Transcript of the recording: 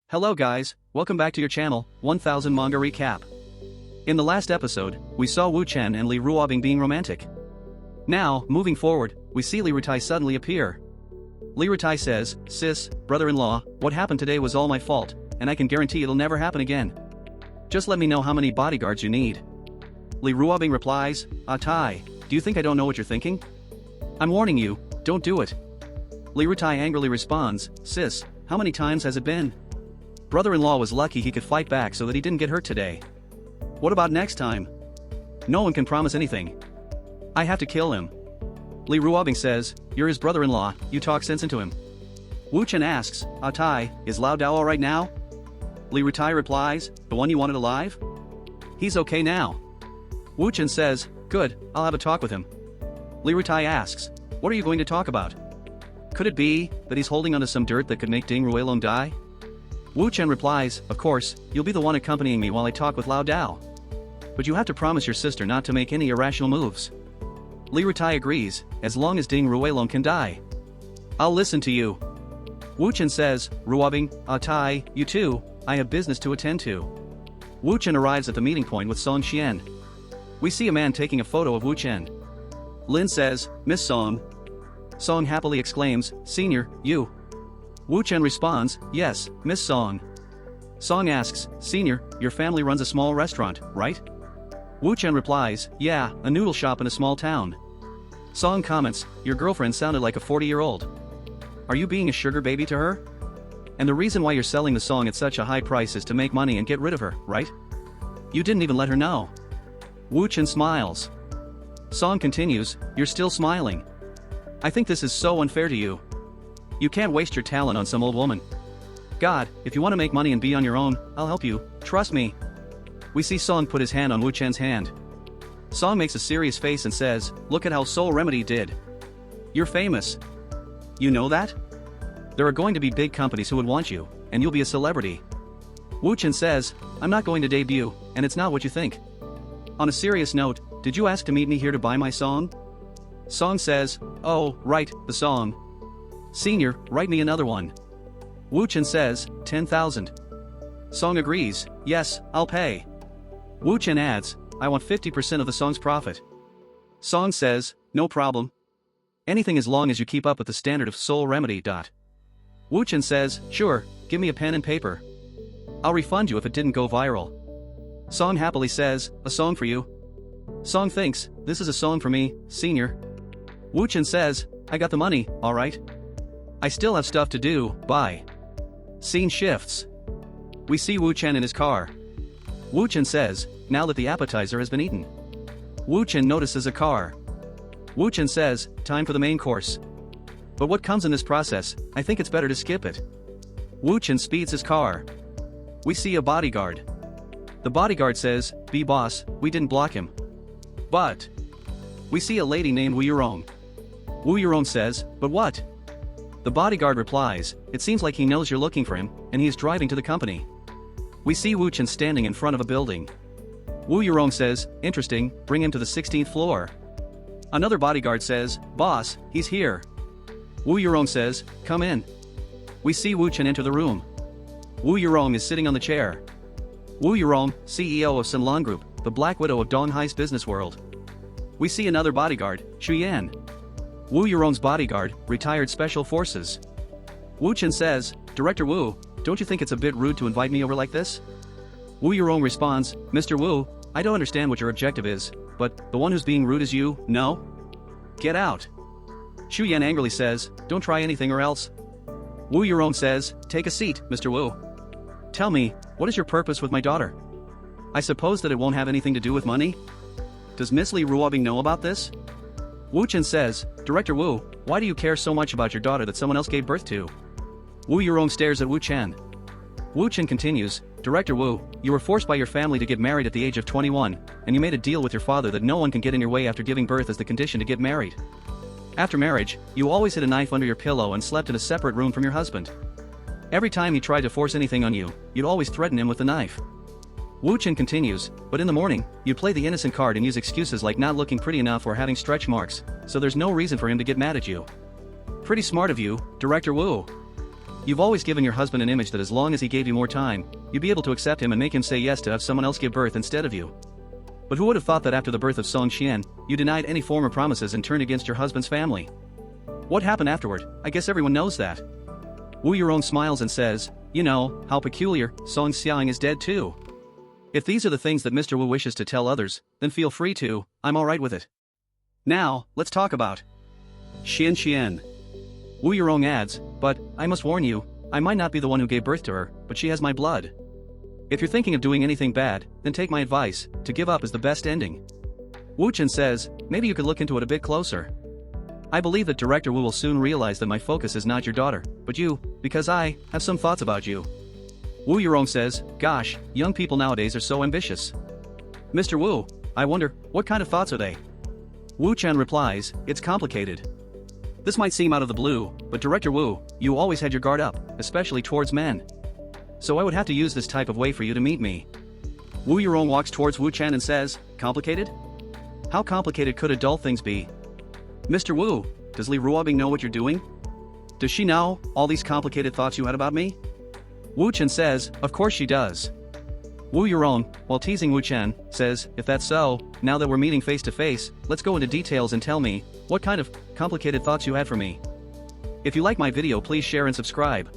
Hello guys, welcome back to your channel, 1000 Manga Recap. In the last episode, we saw Wu Chen and Li Ruobing being romantic. Now, moving forward, we see Li Rutai suddenly appear. Li Rutai says, "Sis, brother-in-law, what happened today was all my fault, and I can guarantee it'll never happen again. Just let me know how many bodyguards you need." Li Ruobing replies, "Tai, do you think I don't know what you're thinking? I'm warning you, don't do it." Li Rutai angrily responds, "Sis, how many times has it been? Brother-in-law was lucky he could fight back so that he didn't get hurt today. What about next time? No one can promise anything. I have to kill him." Li Ruobing says, "You're his brother-in-law, you talk sense into him." Wu Chen asks, Tai, is Lao Dao alright now?" Li Rutai replies, "The one you wanted alive? He's okay now." Wu Chen says, "Good, I'll have a talk with him." Li Rutai asks, "What are you going to talk about? Could it be that he's holding onto some dirt that could make Ding Ruelong die?" Wu Chen replies, "Of course, you'll be the one accompanying me while I talk with Lao Dao. But you have to promise your sister not to make any irrational moves." Li Rutai agrees, as long as Ding Ruelong can die. "I'll listen to you." Wu Chen says, "Ruobing, Tai, you too, I have business to attend to." Wu Chen arrives at the meeting point with Song Xien. We see a man taking a photo of Wu Chen. Lin says, "Miss Song." Song happily exclaims, "Senior, you?" Wu Chen responds, "Yes, Miss Song." Song asks, "Senior, your family runs a small restaurant, right?" Wu Chen replies, "Yeah, a noodle shop in a small town." Song comments, "Your girlfriend sounded like a 40-year-old. Are you being a sugar baby to her? And the reason why you're selling the song at such a high price is to make money and get rid of her, right? You didn't even let her know." Wu Chen smiles. Song continues, "You're still smiling. I think this is so unfair to you. You can't waste your talent on some old woman. God, if you want to make money and be on your own, I'll help you, trust me." We see Song put his hand on Wu Chen's hand. Song makes a serious face and says, "Look at how Soul Remedy did. You're famous. You know that? There are going to be big companies who would want you, and you'll be a celebrity." Wu Chen says, "I'm not going to debut, and it's not what you think. On a serious note, did you ask to meet me here to buy my song?" Song says, "Oh, right, the song. Senior, write me another one." Wu Chen says, 10,000. Song agrees, "Yes, I'll pay." Wu Chen adds, "I want 50% of the song's profit." Song says, "No problem. Anything as long as you keep up with the standard of Soul Remedy. Wu Chen says, "Sure, give me a pen and paper. I'll refund you if it didn't go viral." Song happily says, "A song for you." Song thinks, "This is a song for me, senior." Wu Chen says, "I got the money, alright. I still have stuff to do, bye." Scene shifts. We see Wu Chen in his car. Wu Chen says, "Now that the appetizer has been eaten." Wu Chen notices a car. Wu Chen says, "Time for the main course. But what comes in this process, I think it's better to skip it." Wu Chen speeds his car. We see a bodyguard. The bodyguard says, "Be boss, we didn't block him." But we see a lady named Wu Yurong. Wu Yurong says, "But what?" The bodyguard replies, "It seems like he knows you're looking for him, and he is driving to the company." We see Wu Chen standing in front of a building. Wu Yurong says, "Interesting, bring him to the 16th floor." Another bodyguard says, "Boss, he's here." Wu Yurong says, "Come in." We see Wu Chen enter the room. Wu Yurong is sitting on the chair. Wu Yurong, CEO of Sunlong Group, the Black Widow of Donghai's business world. We see another bodyguard, Shu Yan. Wu Yurong's bodyguard, retired special forces. Wu Chen says, "Director Wu, don't you think it's a bit rude to invite me over like this?" Wu Yurong responds, "Mr. Wu, I don't understand what your objective is, but the one who's being rude is you, no? Get out." Shu Yan angrily says, "Don't try anything or else." Wu Yurong says, "Take a seat, Mr. Wu. Tell me, what is your purpose with my daughter? I suppose that it won't have anything to do with money? Does Miss Li Ruobing know about this?" Wu Chen says, "Director Wu, why do you care so much about your daughter that someone else gave birth to?" Wu Yurong stares at Wu Chen. Wu Chen continues, "Director Wu, you were forced by your family to get married at the age of 21, and you made a deal with your father that no one can get in your way after giving birth as the condition to get married. After marriage, you always hid a knife under your pillow and slept in a separate room from your husband. Every time he tried to force anything on you, you'd always threaten him with the knife." Wu Chen continues, "But in the morning, you'd play the innocent card and use excuses like not looking pretty enough or having stretch marks, so there's no reason for him to get mad at you. Pretty smart of you, Director Wu." You've always given your husband an image that as long as he gave you more time, you'd be able to accept him and make him say yes to have someone else give birth instead of you. But who would have thought that after the birth of Song Xien, you denied any former promises and turned against your husband's family? What happened afterward? I guess everyone knows that. Wu Yurong smiles and says, you know, how peculiar, Song Xien is dead too. If these are the things that Mr. Wu wishes to tell others, then feel free to, I'm alright with it. Now, let's talk about Xien. Wu Yurong adds, but, I must warn you, I might not be the one who gave birth to her, but she has my blood. If you're thinking of doing anything bad, then take my advice, to give up is the best ending. Wu Chen says, maybe you could look into it a bit closer. I believe that Director Wu will soon realize that my focus is not your daughter, but you, because I have some thoughts about you. Wu Yurong says, gosh, young people nowadays are so ambitious. Mr. Wu, I wonder, what kind of thoughts are they? Wu Chen replies, it's complicated. This might seem out of the blue, but Director Wu, you always had your guard up, especially towards men. So I would have to use this type of way for you to meet me. Wu Yurong walks towards Wu Chen and says, complicated? How complicated could adult things be? Mr. Wu, does Li Ruobing know what you're doing? Does she know all these complicated thoughts you had about me? Wu Chen says, of course she does. Wu Yurong, while teasing Wu Chen, says, if that's so, now that we're meeting face to face, let's go into details and tell me, what kind of complicated thoughts you had for me. If you like my video, please share and subscribe.